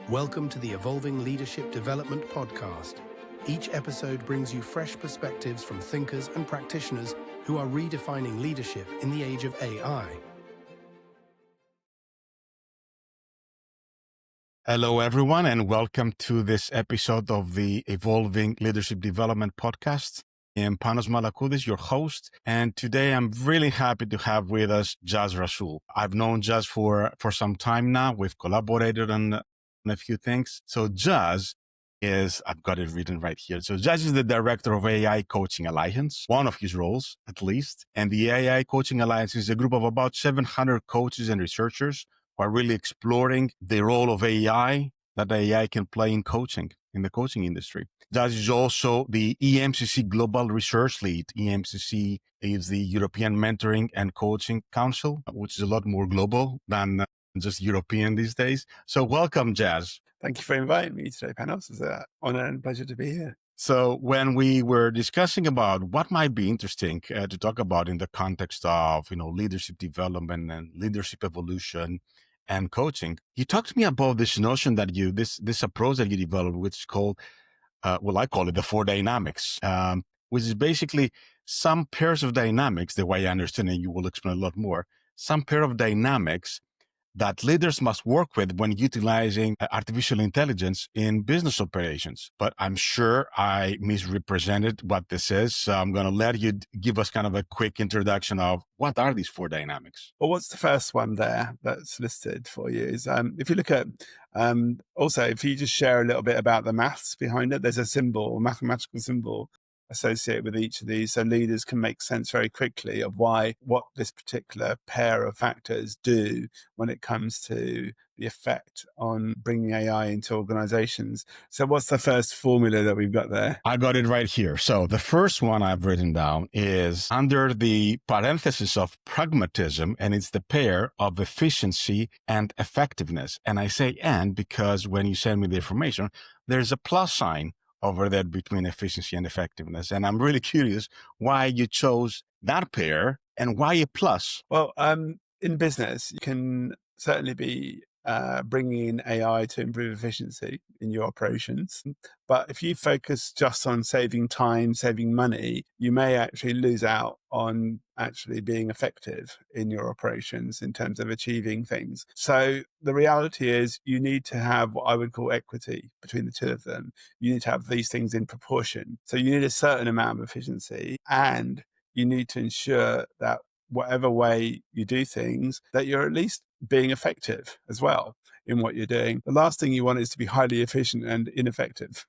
Welcome to the Evolving Leadership Development Podcast. Each episode brings you fresh perspectives from thinkers and practitioners who are redefining leadership in the age of AI. Hello, everyone, and welcome to this episode of the Evolving Leadership Development Podcast. I'm Panos Malakoudis, your host, and today I'm really happy to have with us Rasool. I've known Jaz for some time now. We've collaborated on a few things. So Jaz is, I've got it written right here. So Jaz is the director of AI Coaching Alliance, one of his roles at least. And the AI Coaching Alliance is a group of about 700 coaches and researchers who are really exploring the role of AI that AI can play in coaching, in the coaching industry. Jaz is also the EMCC Global Research Lead. EMCC is the European Mentoring and Coaching Council, which is a lot more global than just European these days. So welcome, Jaz. Thank you for inviting me today, Panos. It's an honor and pleasure to be here. So when we were discussing about what might be interesting to talk about in the context of, leadership development and leadership evolution and coaching, you talked to me about this notion that this approach that you developed, which is called, I call it the four dynamics, which is basically some pairs of dynamics, the way I understand it, you will explain a lot more, some pair of dynamics that leaders must work with when utilizing artificial intelligence in business operations. But I'm sure I misrepresented what this is. So I'm going to let you give us kind of a quick introduction of what are these four dynamics. Well, what's the first one there that's listed for you is if you look at, also, if you just share a little bit about the maths behind it, there's a symbol, a mathematical symbol associated with each of these, so leaders can make sense very quickly of what this particular pair of factors do when it comes to the effect on bringing AI into organizations. So what's the first formula that we've got there? I got it right here. So the first one I've written down is under the parenthesis of pragmatism, and it's the pair of efficiency and effectiveness. And I say and because when you send me the information, there's a plus sign over there between efficiency and effectiveness. And I'm really curious why you chose that pair and why a plus. Well, in business, you can certainly be bringing in AI to improve efficiency in your operations. But if you focus just on saving time, saving money, you may actually lose out on actually being effective in your operations in terms of achieving things. So the reality is you need to have what I would call equity between the two of them. You need to have these things in proportion. So you need a certain amount of efficiency, and you need to ensure that whatever way you do things, that you're at least being effective as well in what you're doing. The last thing you want is to be highly efficient and ineffective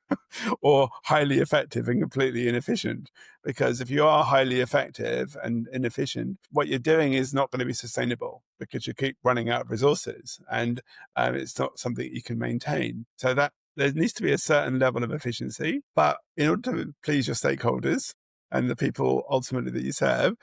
or highly effective and completely inefficient. Because if you are highly effective and inefficient, what you're doing is not going to be sustainable because you keep running out of resources, and it's not something you can maintain. So that there needs to be a certain level of efficiency, but in order to please your stakeholders and the people ultimately that you serve,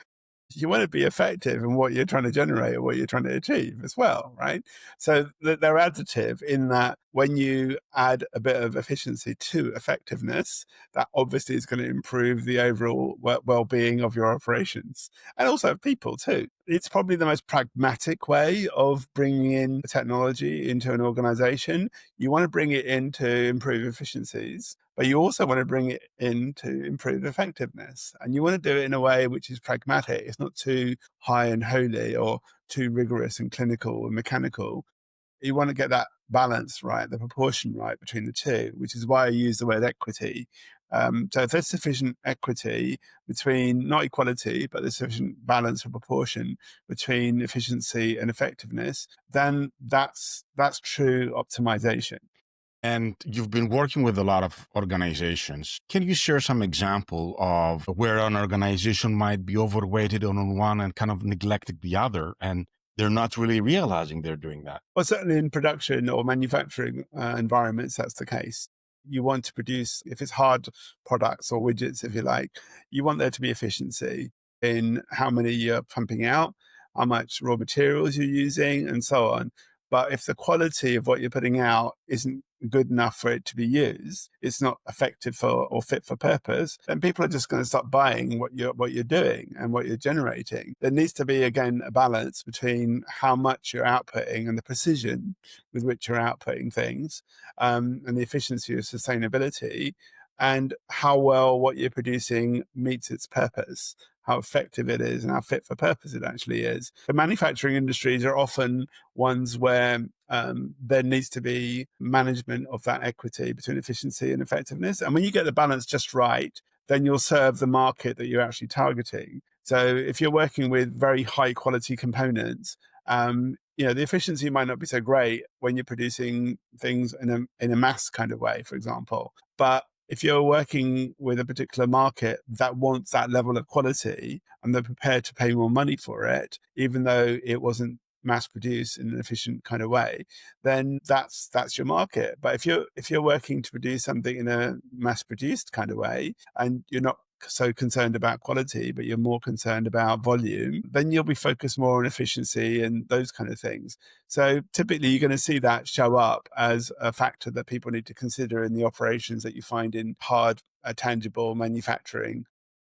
you want to be effective in what you're trying to generate or what you're trying to achieve as well, right? So they're additive in that when you add a bit of efficiency to effectiveness, that obviously is going to improve the overall well-being of your operations and also of people too. It's probably the most pragmatic way of bringing in technology into an organization. You want to bring it in to improve efficiencies, but you also want to bring it in to improve effectiveness. And you want to do it in a way which is pragmatic. It's not too high and holy or too rigorous and clinical and mechanical. You want to get that balance right, the proportion right between the two, which is why I use the word equity. So if there's sufficient equity between, not equality, but there's sufficient balance or proportion between efficiency and effectiveness, then that's true optimization. And you've been working with a lot of organizations. Can you share some example of where an organization might be overweighted on one and kind of neglecting the other, and they're not really realizing they're doing that? Well, certainly in production or manufacturing environments, that's the case. You want to produce, if it's hard products or widgets, if you like, you want there to be efficiency in how many you're pumping out, how much raw materials you're using, and so on. But if the quality of what you're putting out isn't good enough for it to be used, it's not effective for or fit for purpose, then people are just going to stop buying what you're doing and what you're generating. There needs to be, again, a balance between how much you're outputting and the precision with which you're outputting things, and the efficiency of sustainability, and how well what you're producing meets its purpose, how effective it is, and how fit for purpose it actually is. The manufacturing industries are often ones where there needs to be management of that equity between efficiency and effectiveness. And when you get the balance just right, then you'll serve the market that you're actually targeting. So if you're working with very high quality components, the efficiency might not be so great when you're producing things in a mass kind of way, for example. But if you're working with a particular market that wants that level of quality and they're prepared to pay more money for it, even though it wasn't mass produced in an efficient kind of way, then that's your market. But if you're working to produce something in a mass produced kind of way and you're not so concerned about quality, but you're more concerned about volume, then you'll be focused more on efficiency and those kind of things. So typically you're going to see that show up as a factor that people need to consider in the operations that you find in hard, tangible manufacturing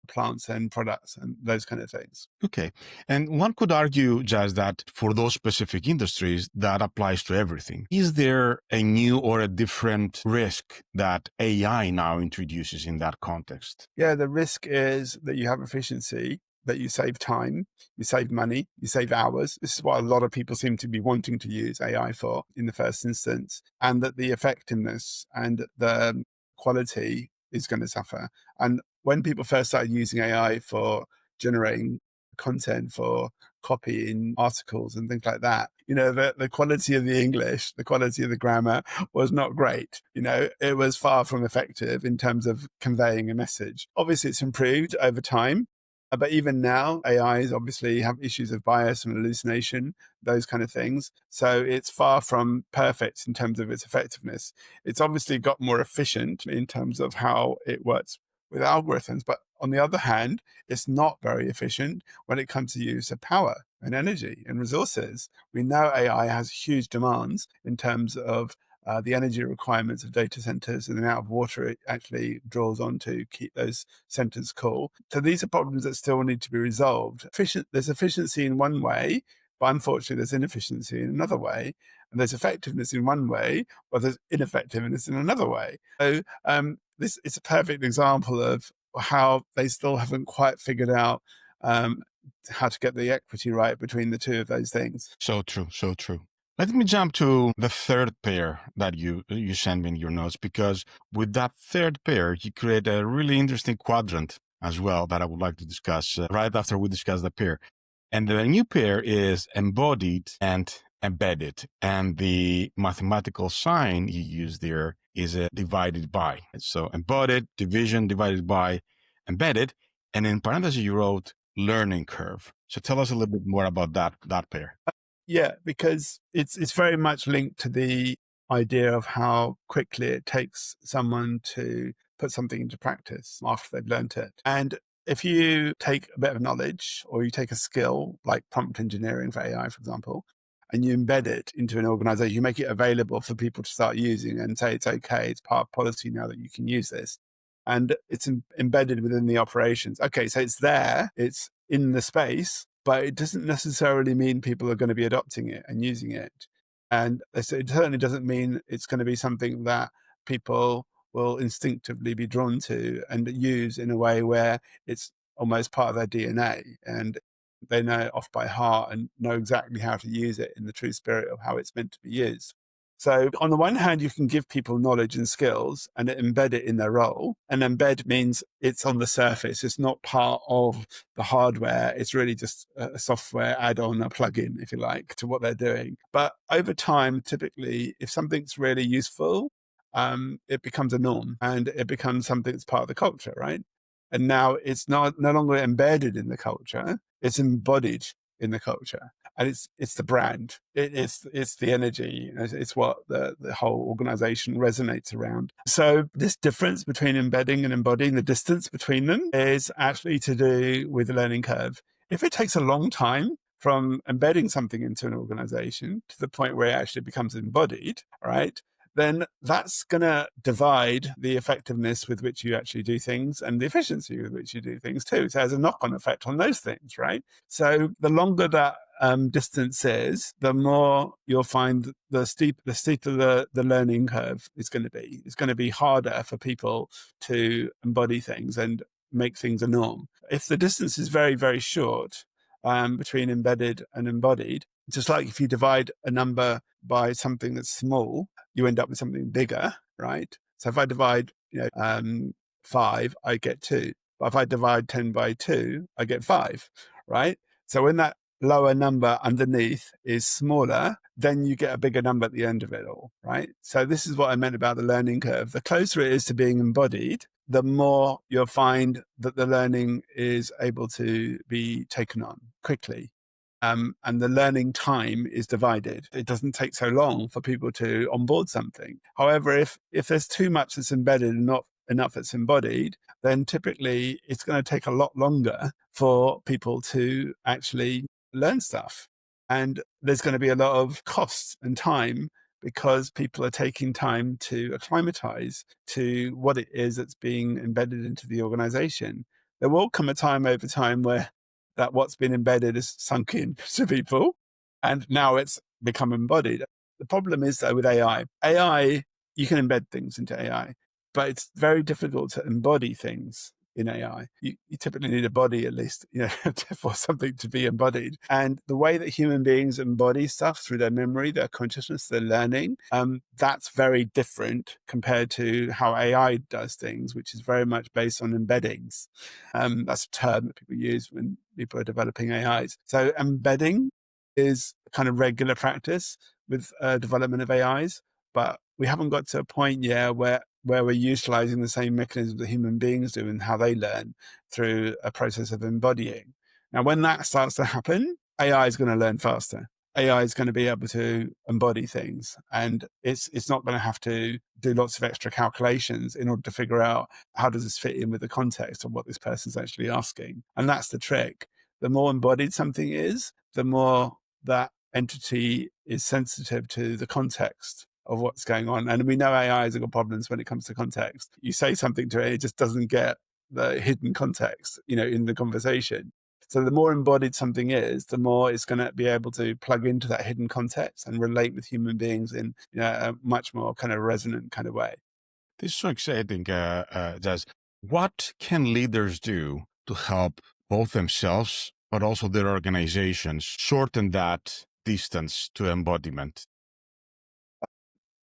plants and products and those kind of things. Okay. And one could argue just that for those specific industries, that applies to everything. Is there a new or a different risk that AI now introduces in that context? Yeah, the risk is that you have efficiency, that you save time, you save money, you save hours. This is what a lot of people seem to be wanting to use AI for in the first instance, and that the effectiveness and the quality is going to suffer. And when people first started using AI for generating content, for copying articles and things like that, the quality of the English, the quality of the grammar was not great. It was far from effective in terms of conveying a message. Obviously, it's improved over time. But even now, AIs obviously have issues of bias and hallucination, those kind of things. So it's far from perfect in terms of its effectiveness. It's obviously got more efficient in terms of how it works with algorithms. But on the other hand, it's not very efficient when it comes to use of power and energy and resources. We know AI has huge demands in terms of the energy requirements of data centers and the amount of water it actually draws on to keep those centers cool. So these are problems that still need to be resolved. There's efficiency in one way, but unfortunately there's inefficiency in another way. And there's effectiveness in one way, but there's ineffectiveness in another way. So this is a perfect example of how they still haven't quite figured out how to get the equity right between the two of those things. So true, so true. Let me jump to the third pair that you sent me in your notes, because with that third pair, you create a really interesting quadrant as well that I would like to discuss right after we discuss the pair. And the new pair is embodied and embedded. And the mathematical sign you use there is a divided by. So embodied, division, divided by, embedded. And in parentheses, you wrote learning curve. So tell us a little bit more about that pair. Yeah, because it's very much linked to the idea of how quickly it takes someone to put something into practice after they've learned it. And if you take a bit of knowledge or you take a skill like prompt engineering for AI, for example, and you embed it into an organization, you make it available for people to start using and say, it's okay, it's part of policy now that you can use this. And it's embedded within the operations. Okay, so it's there, it's in the space, but it doesn't necessarily mean people are going to be adopting it and using it. And it certainly doesn't mean it's going to be something that people will instinctively be drawn to and use in a way where it's almost part of their DNA and they know it off by heart and know exactly how to use it in the true spirit of how it's meant to be used. So on the one hand, you can give people knowledge and skills and embed it in their role. And embed means it's on the surface. It's not part of the hardware. It's really just a software add-on, a plug-in, if you like, to what they're doing. But over time, typically, if something's really useful, it becomes a norm and it becomes something that's part of the culture, right? And now it's no longer embedded in the culture. It's embodied in the culture. And it's the brand. It's the energy. It's what the whole organization resonates around. So this difference between embedding and embodying, the distance between them, is actually to do with the learning curve. If it takes a long time from embedding something into an organization to the point where it actually becomes embodied, right, then that's going to divide the effectiveness with which you actually do things and the efficiency with which you do things too. So it has a knock-on effect on those things, right? So the longer that distance is, the more you'll find the steeper the learning curve is going to be. It's going to be harder for people to embody things and make things a norm. If the distance is very, very short between embedded and embodied, just like if you divide a number by something that's small, you end up with something bigger, right? So if I divide 5, I get 2. But if I divide 10 by 2, I get 5, right? So when that lower number underneath is smaller, then you get a bigger number at the end of it all, right? So this is what I meant about the learning curve. The closer it is to being embodied, the more you'll find that the learning is able to be taken on quickly. And the learning time is divided. It doesn't take so long for people to onboard something. However, if there's too much that's embedded and not enough that's embodied, then typically it's going to take a lot longer for people to actually learn stuff. And there's going to be a lot of cost and time because people are taking time to acclimatize to what it is that's being embedded into the organization. There will come a time over time where that what's been embedded is sunk in to people, and now it's become embodied. The problem is, though, with AI, you can embed things into AI, but it's very difficult to embody things in AI. You typically need a body, at least, for something to be embodied. And the way that human beings embody stuff through their memory, their consciousness, their learning, that's very different compared to how AI does things, which is very much based on embeddings. That's a term that people use when people are developing AIs. So embedding is kind of regular practice with development of AIs, but we haven't got to a point yet where we're utilizing the same mechanisms that human beings do and how they learn through a process of embodying. Now, when that starts to happen, AI is going to learn faster. AI is going to be able to embody things, and it's not going to have to do lots of extra calculations in order to figure out how does this fit in with the context of what this person's actually asking. And that's the trick. The more embodied something is, the more that entity is sensitive to the context of what's going on. And we know AI has got problems when it comes to context. You say something to it, it just doesn't get the hidden context, in the conversation. So the more embodied something is, the more it's going to be able to plug into that hidden context and relate with human beings in a much more kind of resonant kind of way. This is so exciting, Jazz. What can leaders do to help both themselves, but also their organizations shorten that distance to embodiment?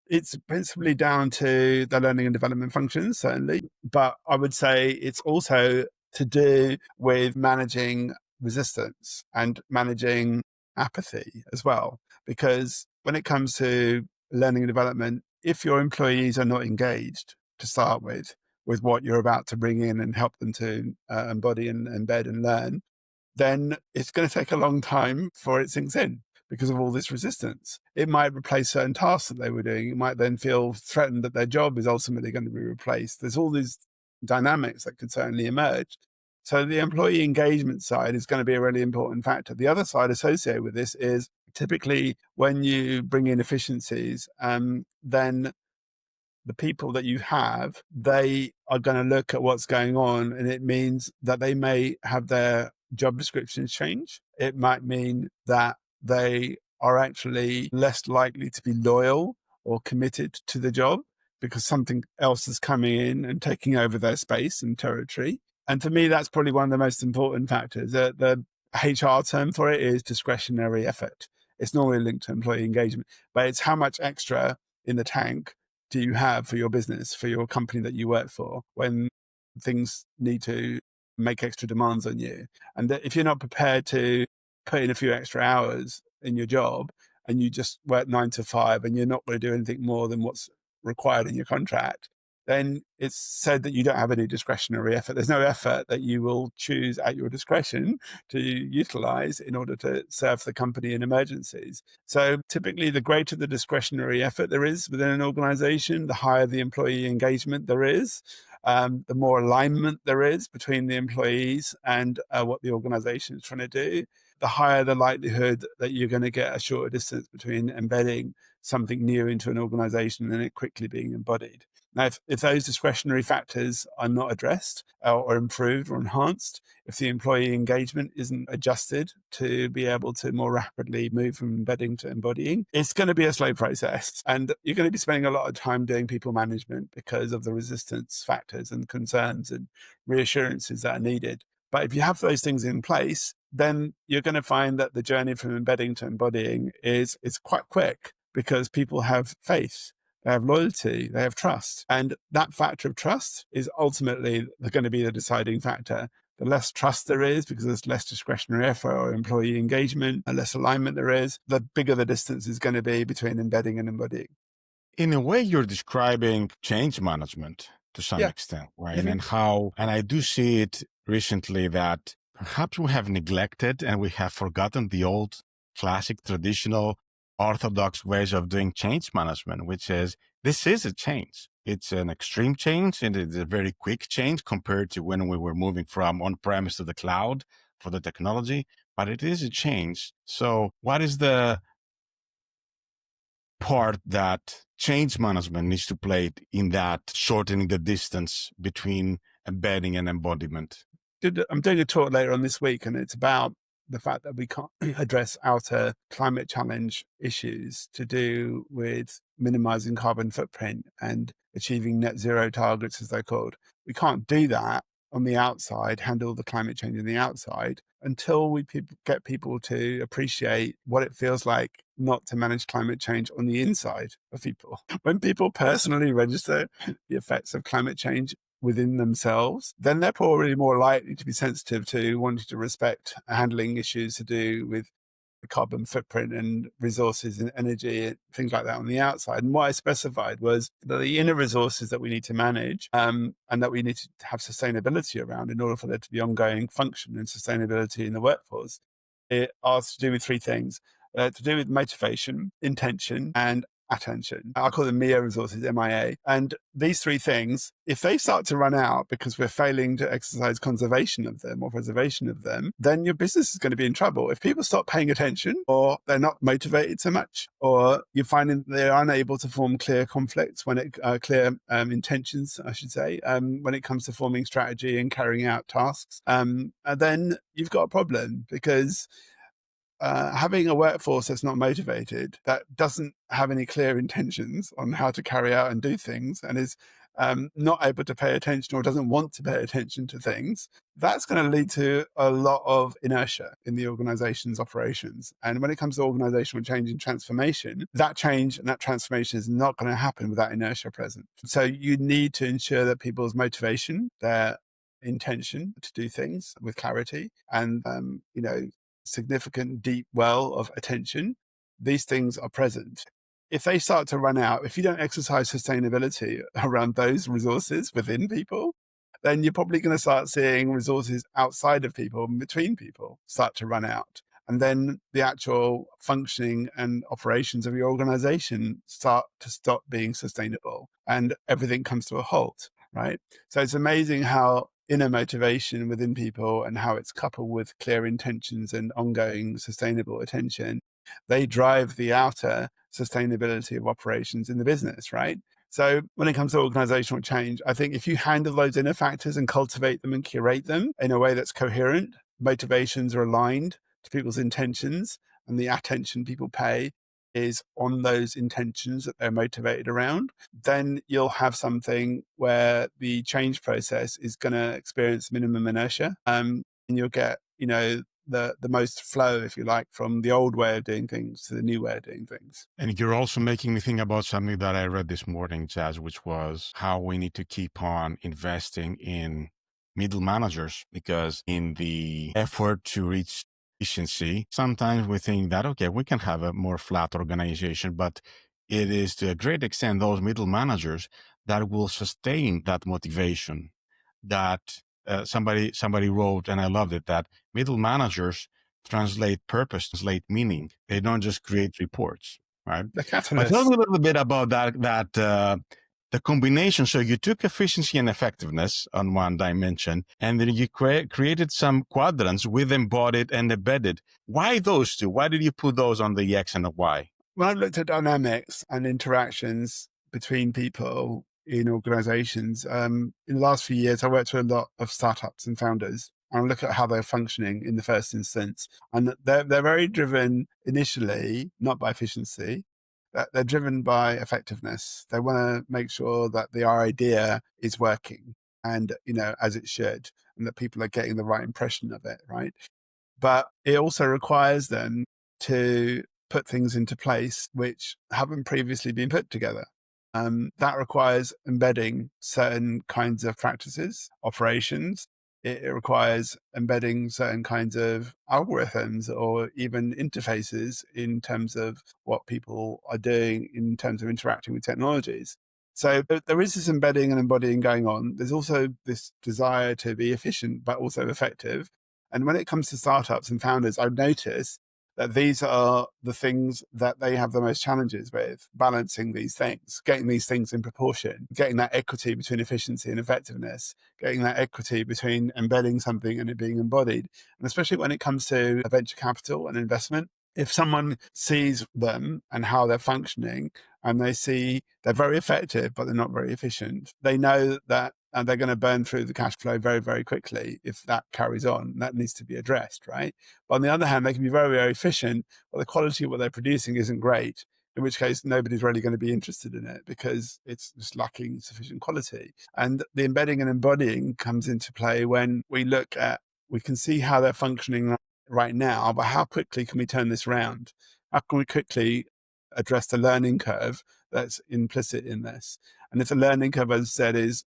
It's principally down to the learning and development functions, certainly. But I would say it's also to do with managing resistance and managing apathy as well. Because when it comes to learning and development, if your employees are not engaged to start with what you're about to bring in and help them to embody and embed and learn, then it's going to take a long time for it sinks in because of all this resistance. It might replace certain tasks that they were doing. It might then feel threatened that their job is ultimately going to be replaced. There's all these dynamics that could certainly emerge. So the employee engagement side is going to be a really important factor. The other side associated with this is typically when you bring in efficiencies, then the people that you have, they are going to look at what's going on, and it means that they may have their job descriptions change. It might mean that they are actually less likely to be loyal or committed to the job because something else is coming in and taking over their space and territory. And for me, that's probably one of the most important factors. The HR term for it is discretionary effort. It's normally linked to employee engagement, but it's how much extra in the tank do you have for your business, for your company that you work for, when things need to make extra demands on you. And if you're not prepared to put in a few extra hours in your job and you just work 9 to 5 and you're not going to do anything more than what's required in your contract, then it's said that you don't have any discretionary effort. There's no effort that you will choose at your discretion to utilize in order to serve the company in emergencies. So typically, the greater the discretionary effort there is within an organization, the higher the employee engagement there is, the more alignment there is between the employees and what the organization is trying to do, the higher the likelihood that you're going to get a shorter distance between embedding something new into an organization and it quickly being embodied. Now, if those discretionary factors are not addressed or improved or enhanced, if the employee engagement isn't adjusted to be able to more rapidly move from embedding to embodying, it's going to be a slow process. And you're going to be spending a lot of time doing people management because of the resistance factors and concerns and reassurances that are needed. But if you have those things in place, then you're going to find that the journey from embedding to embodying is quite quick because people have faith. They have loyalty, they have trust. And that factor of trust is ultimately going to be the deciding factor. The less trust there is, because there's less discretionary effort or employee engagement, and less alignment there is, the bigger the distance is going to be between embedding and embodying. In a way, you're describing change management to some extent, right? Mm-hmm. And I do see it recently that perhaps we have neglected and we have forgotten the old classic traditional orthodox ways of doing change management, which is, this is a change. It's an extreme change and it's a very quick change compared to when we were moving from on-premise to the cloud for the technology, but it is a change. So what is the part that change management needs to play in that shortening the distance between embedding and embodiment? I'm doing a talk later on this week, and it's about the fact that we can't address outer climate challenge issues to do with minimizing carbon footprint and achieving net zero targets, as they're called. We can't do that on the outside, handle the climate change on the outside, until we get people to appreciate what it feels like not to manage climate change on the inside of people. When people personally register the effects of climate change within themselves, then they're probably more likely to be sensitive to wanting to respect handling issues to do with the carbon footprint and resources and energy and things like that on the outside. And what I specified was that the inner resources that we need to manage and that we need to have sustainability around in order for there to be ongoing function and sustainability in the workforce, it are to do with three things. To do with motivation, intention, and attention. I call them MIA resources, MIA. And these three things, if they start to run out because we're failing to exercise conservation of them or preservation of them, then your business is going to be in trouble. If people stop paying attention, or they're not motivated so much, or you're finding they're unable to form clear conflicts clear intentions, I should say, when it comes to forming strategy and carrying out tasks, then you've got a problem, because having a workforce that's not motivated, that doesn't have any clear intentions on how to carry out and do things, and is not able to pay attention or doesn't want to pay attention to things, that's going to lead to a lot of inertia in the organization's operations. And when it comes to organizational change and transformation, that change and that transformation is not going to happen without inertia present. So you need to ensure that people's motivation, their intention to do things with clarity, and significant deep well of attention, these things are present. If they start to run out, if you don't exercise sustainability around those resources within people, then you're probably going to start seeing resources outside of people and between people start to run out. And then the actual functioning and operations of your organization start to stop being sustainable and everything comes to a halt, right? So it's amazing how inner motivation within people and how it's coupled with clear intentions and ongoing sustainable attention, they drive the outer sustainability of operations in the business, right? So when it comes to organizational change, I think if you handle those inner factors and cultivate them and curate them in a way that's coherent, motivations are aligned to people's intentions, and the attention people pay is on those intentions that they're motivated around, then you'll have something where the change process is going to experience minimum inertia, and you'll get, the most flow, if you like, from the old way of doing things to the new way of doing things. And you're also making me think about something that I read this morning, Jas, which was how we need to keep on investing in middle managers, because in the effort to reach efficiency, sometimes we think that, okay, we can have a more flat organization, but it is to a great extent those middle managers that will sustain that motivation. That somebody wrote, and I loved it, that middle managers translate purpose, translate meaning. They don't just create reports, right? The But catalyst. tell me a little bit about that the combination. So you took efficiency and effectiveness on one dimension, and then you created some quadrants with embodied and embedded. Why those two? Why did you put those on the X and the Y? when I've looked at dynamics and interactions between people in organizations, in the last few years, I worked with a lot of startups and founders. And I look at how they're functioning in the first instance. And they're very driven initially, not by efficiency. They're driven by effectiveness. They want to make sure that the idea is working and, as it should, and that people are getting the right impression of it, right? But it also requires them to put things into place which haven't previously been put together. That requires embedding certain kinds of practices, operations. It requires embedding certain kinds of algorithms or even interfaces in terms of what people are doing in terms of interacting with technologies. So there is this embedding and embodying going on. There's also this desire to be efficient, but also effective. And when it comes to startups and founders, I've noticed that these are the things that they have the most challenges with, balancing these things, getting these things in proportion, getting that equity between efficiency and effectiveness, getting that equity between embedding something and it being embodied. And especially when it comes to venture capital and investment, if someone sees them and how they're functioning and they see they're very effective, but they're not very efficient, they know that they're going to burn through the cash flow very, very quickly if that carries on. That needs to be addressed, right? But on the other hand, they can be very, very efficient, but the quality of what they're producing isn't great, in which case nobody's really going to be interested in it because it's just lacking sufficient quality. And the embedding and embodying comes into play when we can see how they're functioning right now, but how quickly can we turn this around? How can we quickly address the learning curve that's implicit in this? And if the learning curve, as I said, is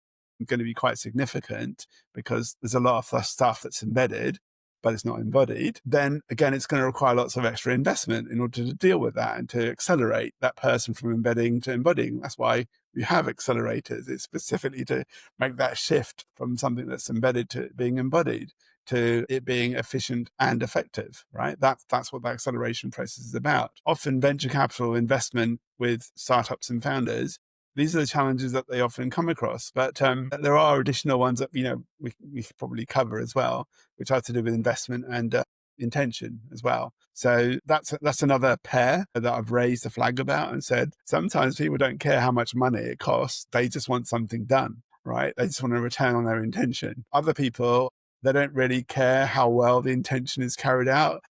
going to be quite significant because there's a lot of stuff that's embedded, but it's not embodied, then again, it's going to require lots of extra investment in order to deal with that and to accelerate that person from embedding to embodying. That's why we have accelerators. It's specifically to make that shift from something that's embedded to being embodied, to it being efficient and effective, right? That's what the acceleration process is about. Often venture capital investment with startups and founders, these are the challenges that they often come across. But there are additional ones that, we could probably cover as well, which have to do with investment and intention as well. So that's another pair that I've raised a flag about and said, sometimes people don't care how much money it costs. They just want something done, right? They just want a return on their intention. Other people, they don't really care how well the intention is carried out.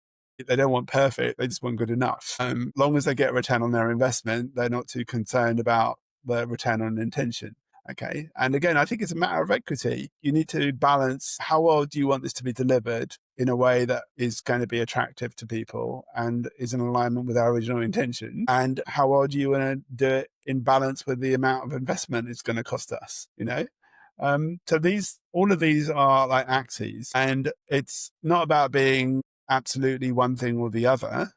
They don't want perfect. They just want good enough. Long as they get a return on their investment, they're not too concerned about the return on intention. Okay. And again, I think it's a matter of equity. You need to balance how well do you want this to be delivered in a way that is going to be attractive to people and is in alignment with our original intention. And how well do you want to do it in balance with the amount of investment it's going to cost us, So all of these are like axes, and it's not about being absolutely one thing or the other.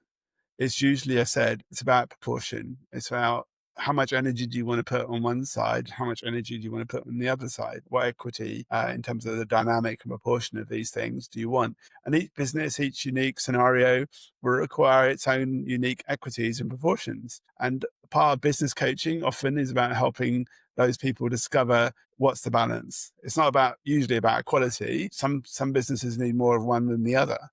It's usually, I said, it's about proportion. It's about how much energy do you want to put on one side? How much energy do you want to put on the other side? What equity, in terms of the dynamic and proportion of these things, do you want? And each business, each unique scenario will require its own unique equities and proportions. And part of business coaching often is about helping those people discover what's the balance. It's not usually about equality. Some businesses need more of one than the other.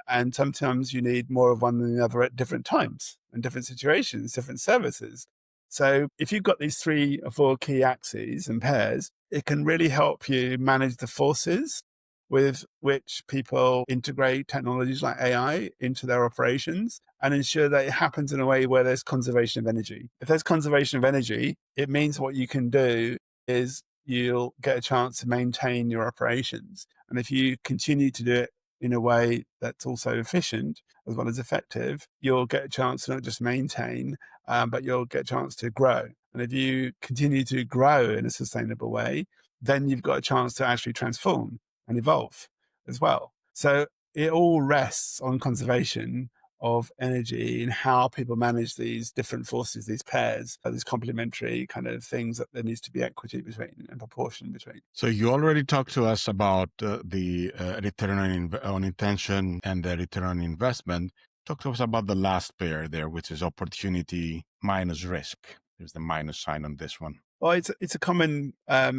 And sometimes you need more of one than the other at different times and different situations, different services. So if you've got these 3 or 4 key axes and pairs, it can really help you manage the forces with which people integrate technologies like AI into their operations and ensure that it happens in a way where there's conservation of energy. If there's conservation of energy, it means what you can do is you'll get a chance to maintain your operations. And if you continue to do it in a way that's also efficient as well as effective, you'll get a chance to not just maintain, but you'll get a chance to grow. And if you continue to grow in a sustainable way, then you've got a chance to actually transform and evolve as well. So it all rests on conservation of energy and how people manage these different forces, these pairs, these complementary kind of things that there needs to be equity between and proportion between. So you already talked to us about the return on intention and the return on investment. Talk to us about the last pair there, which is opportunity minus risk. There's the minus sign on this one. Well, it's a common, I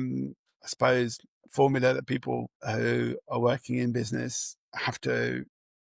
suppose, formula that people who are working in business have to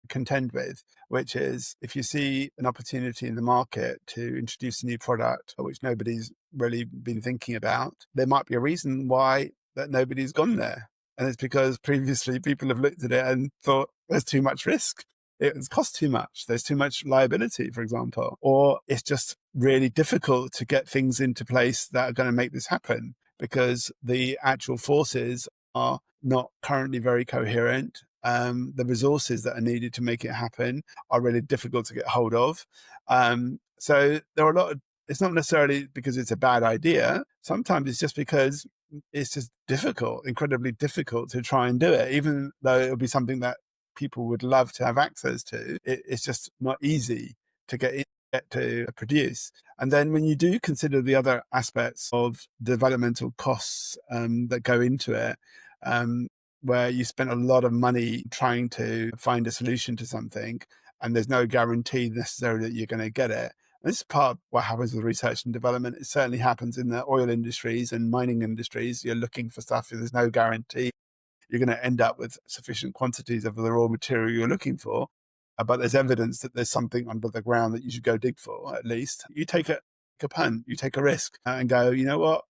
contend with, which is if you see an opportunity in the market to introduce a new product which nobody's really been thinking about, there might be a reason why that nobody's gone there. And it's because previously people have looked at it and thought there's too much risk. It costs too much. There's too much liability, for example, or it's just really difficult to get things into place that are going to make this happen because the actual forces are not currently very coherent. The resources that are needed to make it happen are really difficult to get hold of. So there are a lot of, it's not necessarily because it's a bad idea. Sometimes it's just because it's just difficult, incredibly difficult to try and do it, even though it would be something that people would love to have access to. It's just not easy to get to produce. And then when you do consider the other aspects of developmental costs that go into it, where you spend a lot of money trying to find a solution to something, and there's no guarantee necessarily that you're going to get it. And this is part of what happens with research and development. It certainly happens in the oil industries and mining industries. You're looking for stuff, there's no guarantee you're going to end up with sufficient quantities of the raw material you're looking for. But there's evidence that there's something under the ground that you should go dig for, at least. You take a punt, you take a risk and go, you know what?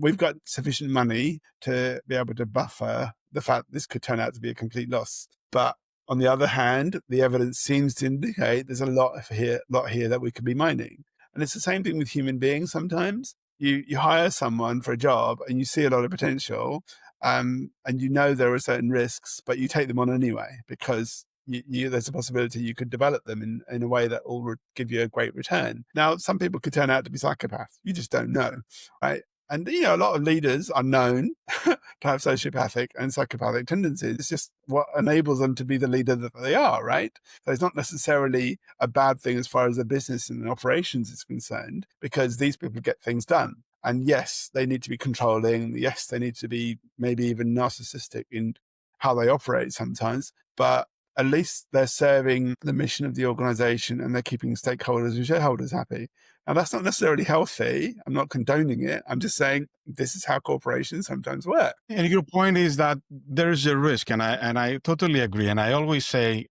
We've got sufficient money to be able to buffer the fact this could turn out to be a complete loss. But on the other hand, the evidence seems to indicate there's a lot here that we could be mining. And it's the same thing with human beings sometimes. You hire someone for a job and you see a lot of potential, and you know there are certain risks, but you take them on anyway because there's a possibility you could develop them in a way that will give you a great return. Now, some people could turn out to be psychopaths. You just don't know, right? And, a lot of leaders are known to have sociopathic and psychopathic tendencies. It's just what enables them to be the leader that they are, right? So it's not necessarily a bad thing as far as the business and the operations is concerned, because these people get things done. And yes, they need to be controlling. Yes, they need to be maybe even narcissistic in how they operate sometimes, but at least they're serving the mission of the organization and they're keeping stakeholders and shareholders happy. Now, that's not necessarily healthy. I'm not condoning it. I'm just saying this is how corporations sometimes work. And your point is that there's a risk, and I totally agree. And I always say,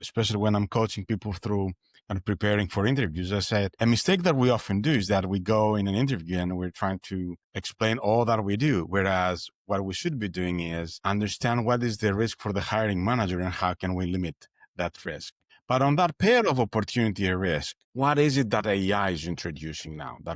especially when I'm coaching people through and preparing for interviews, I said, a mistake that we often do is that we go in an interview and we're trying to explain all that we do. Whereas what we should be doing is understand what is the risk for the hiring manager and how can we limit that risk. But on that pair of opportunity and risk, what is it that AI is introducing now that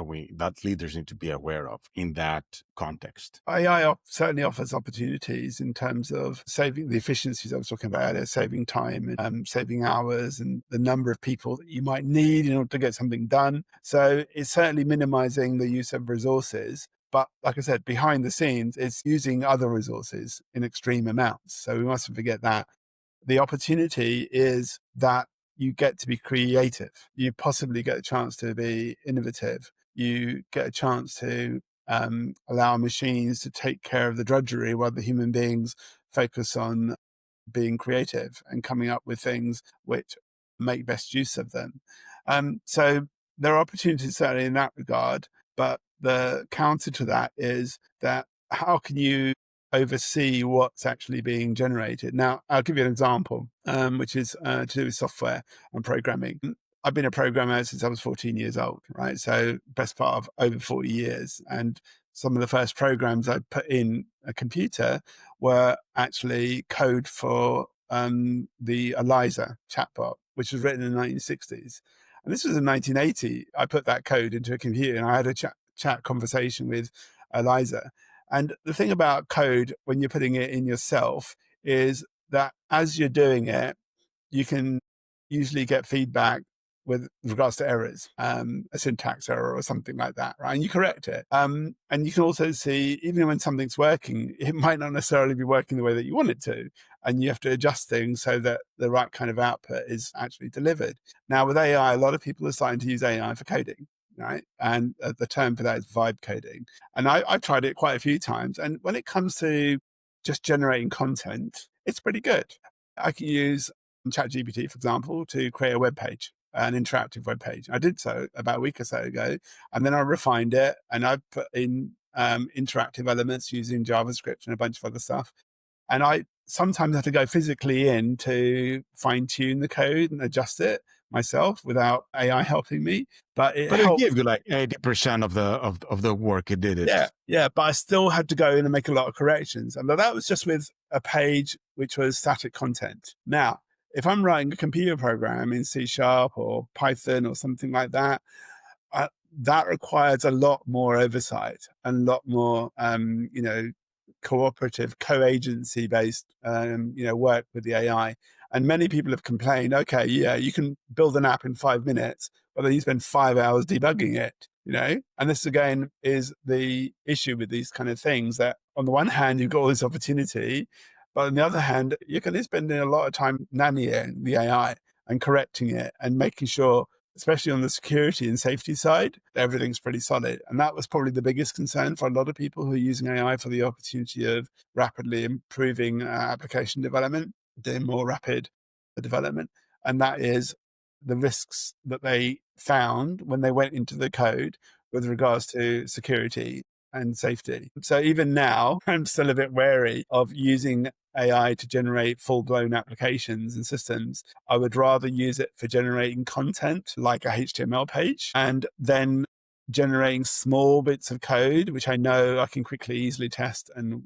leaders need to be aware of in that context? AI certainly offers opportunities in terms of saving the efficiencies I was talking about, saving time, saving hours, and the number of people that you might need in order to get something done. So it's certainly minimizing the use of resources. But like I said, behind the scenes, it's using other resources in extreme amounts. So we mustn't forget that. The opportunity is that you get to be creative. You possibly get a chance to be innovative. You get a chance to allow machines to take care of the drudgery while the human beings focus on being creative and coming up with things which make best use of them. So there are opportunities certainly in that regard, but the counter to that is that how can you oversee what's actually being generated? Now, I'll give you an example, which is to do with software and programming. I've been a programmer since I was 14 years old, right? So best part of over 40 years. And some of the first programs I put in a computer were actually code for the 𝐯𝐢𝐬 chatbot, which was written in the 1960s. And this was in 1980. I put that code into a computer and I had a chat conversation with 𝐯𝐲𝐬. And the thing about code, when you're putting it in yourself, is that as you're doing it, you can usually get feedback with regards to errors, a syntax error or something like that, right? And you correct it. And you can also see, even when something's working, it might not necessarily be working the way that you want it to. And you have to adjust things so that the right kind of output is actually delivered. Now, with AI, a lot of people are starting to use AI for coding. Right. And the term for that is vibe coding. And I've tried it quite a few times. And when it comes to just generating content, it's pretty good. I can use ChatGPT, for example, to create a web page, an interactive web page. I did so about a week or so ago. And then I refined it and I put in interactive elements using JavaScript and a bunch of other stuff. And I sometimes I have to go physically in to fine tune the code and adjust it myself without AI helping me. But it But it helps. gave you like 80% of the work. It did it. Yeah. But I still had to go in and make a lot of corrections. And that was just with a page which was static content. Now, if I'm writing a computer program in C# or Python or something like that, that requires a lot more oversight and a lot more, cooperative, co-agency based, work with the AI. And many people have complained, okay, yeah, you can build an app in 5 minutes, but then you spend 5 hours debugging it, And this again is the issue with these kind of things, that on the one hand, you've got all this opportunity, but on the other hand, you're going to be spending a lot of time nannying the AI and correcting it and making sure, especially on the security and safety side, everything's pretty solid. And that was probably the biggest concern for a lot of people who are using AI for the opportunity of rapidly improving application development, doing more rapid development. And that is the risks that they found when they went into the code with regards to security and safety. So even now, I'm still a bit wary of using AI to generate full-blown applications and systems. I would rather use it for generating content like a HTML page, and then generating small bits of code, which I know I can quickly, easily test and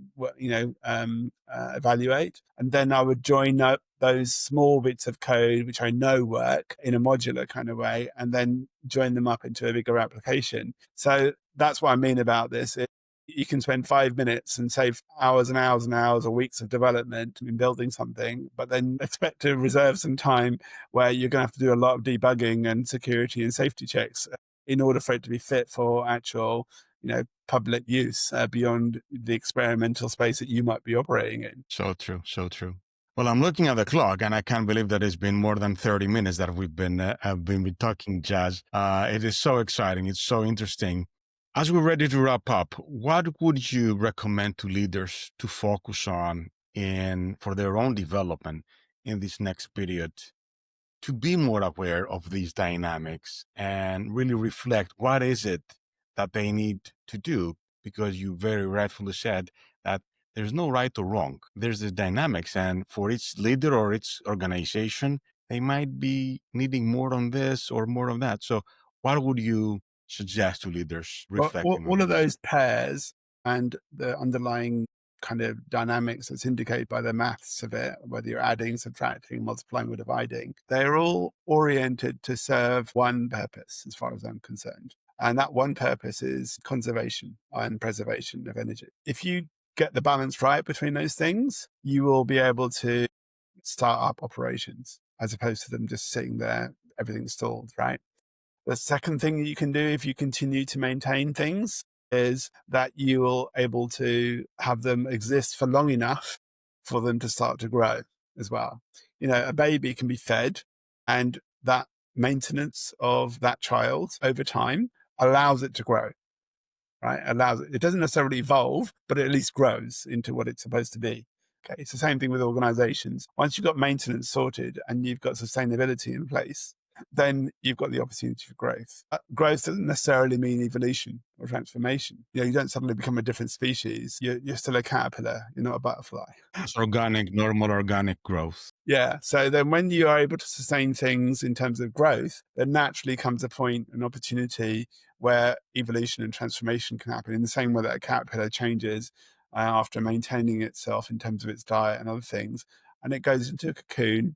evaluate. And then I would join up those small bits of code, which I know work in a modular kind of way, and then join them up into a bigger application. So that's what I mean about this. You can spend 5 minutes and save hours and hours and hours or weeks of development in building something, but then expect to reserve some time where you're going to have to do a lot of debugging and security and safety checks in order for it to be fit for actual, public use beyond the experimental space that you might be operating in. So true. So true. Well, I'm looking at the clock, and I can't believe that it's been more than 30 minutes that we've been talking, Jas. It is so exciting. It's so interesting. As we're ready to wrap up, what would you recommend to leaders to focus on for their own development in this next period, to be more aware of these dynamics and really reflect what is it that they need to do? Because you very rightfully said that there's no right or wrong. There's the dynamics, and for each leader or each organization, they might be needing more on this or more on that. So what would you suggest to leaders reflecting on all of this? those pairs and the underlying kind of dynamics that's indicated by the maths of it, whether you're adding, subtracting, multiplying or dividing, they're all oriented to serve one purpose as far as I'm concerned. And that one purpose is conservation and preservation of energy. If you get the balance right between those things, you will be able to start up operations as opposed to them just sitting there, everything's stalled, right? The second thing you can do if you continue to maintain things is that you will able to have them exist for long enough for them to start to grow as well. A baby can be fed, and that maintenance of that child over time allows it to grow, right? It doesn't necessarily evolve, but it at least grows into what it's supposed to be. Okay. It's the same thing with organizations. Once you've got maintenance sorted and you've got sustainability in place, then you've got the opportunity for growth. Growth doesn't necessarily mean evolution or transformation. You don't suddenly become a different species. You're still a caterpillar. You're not a butterfly. It's normal organic growth. Yeah. So then when you are able to sustain things in terms of growth, there naturally comes a point, an opportunity where evolution and transformation can happen in the same way that a caterpillar changes after maintaining itself in terms of its diet and other things. And it goes into a cocoon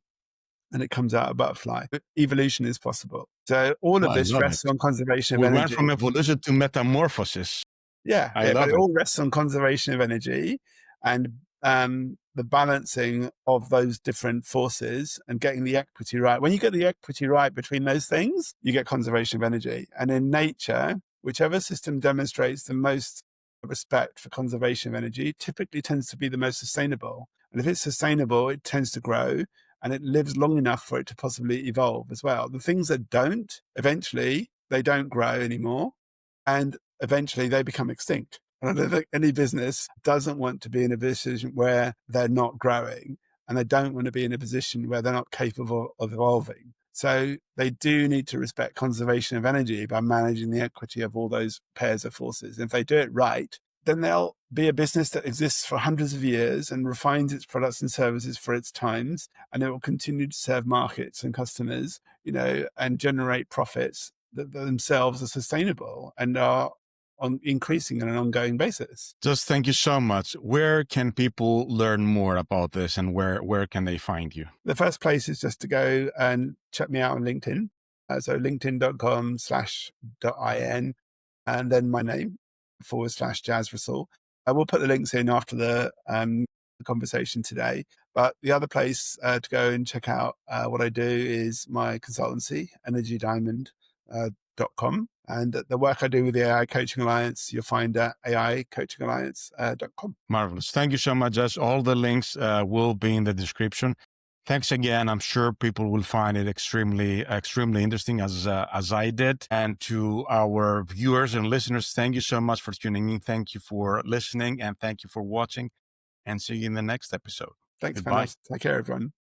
and it comes out a butterfly. But evolution is possible. So all of this rests on conservation of energy. We went from evolution to metamorphosis. Yeah, but it all rests on conservation of energy and the balancing of those different forces and getting the equity right. When you get the equity right between those things, you get conservation of energy. And in nature, whichever system demonstrates the most respect for conservation of energy typically tends to be the most sustainable. And if it's sustainable, it tends to grow and it lives long enough for it to possibly evolve as well. The things that don't, eventually, they don't grow anymore. And eventually they become extinct. And I don't think any business doesn't want to be in a position where they're not growing, and they don't want to be in a position where they're not capable of evolving. So they do need to respect conservation of energy by managing the equity of all those pairs of forces. And if they do it right, then they'll be a business that exists for hundreds of years and refines its products and services for its times. And it will continue to serve markets and customers, and generate profits that themselves are sustainable and are increasing on an ongoing basis. Just thank you so much. Where can people learn more about this, and where can they find you? The first place is just to go and check me out on LinkedIn. So linkedin.com/.in, and then my name /Jazz Rasool. I will put the links in after the conversation today. But the other place to go and check out what I do is my consultancy, energydiamond.com. And the work I do with the AI Coaching Alliance, you'll find at AICoachingAlliance.com. Marvelous. Thank you so much, Jazz. All the links will be in the description. Thanks again. I'm sure people will find it extremely interesting as I did. And to our viewers and listeners, thank you so much for tuning in. Thank you for listening, and thank you for watching. And see you in the next episode. Thanks, Goodbye. Panos. Take care, everyone.